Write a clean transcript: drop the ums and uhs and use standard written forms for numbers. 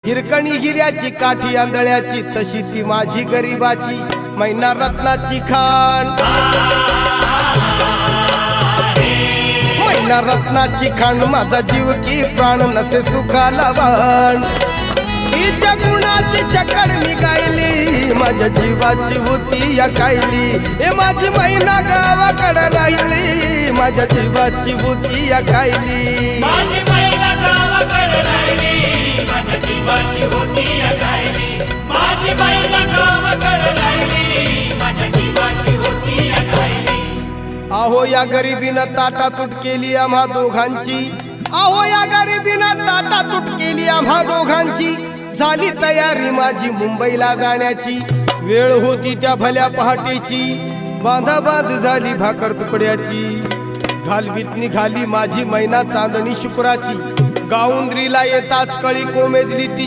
हिरकणी हिऱ्याची काठी आंधळ्याची तशी ती माझी गरिबाची मैना रत्नाची खान मैना रत्नाची खान माझा जीव की प्राण नसे सुखाला वाण तिच्या गुणाची चकड मी गायली माझ्या जीवाची होती या कायली हे माझी मैना गावाकडे राहिली माझ्या जीवाची होती या कायली माझी मैना गावाकडे राहिली माझ्या जीवाची होती या कायली माझी मैना गावाकडे राहिली माझ्या जीवाची होती या कायली आहो या गरिबीनं ताटातूट केली आम्हा दोघांची आहो या गरिबीनं ताटातूट केली आम्हा दोघांची झाली तयारी माझी मुंबईला जाण्याची वेळ होती त्या भल्या पहाटेची बांधाबांध झाली भाकर तुकड्याची घालवीत निघाली माझी मैना चांदणी शुक्राची गाऊंद्रीला येताच कळी कोमेजली ती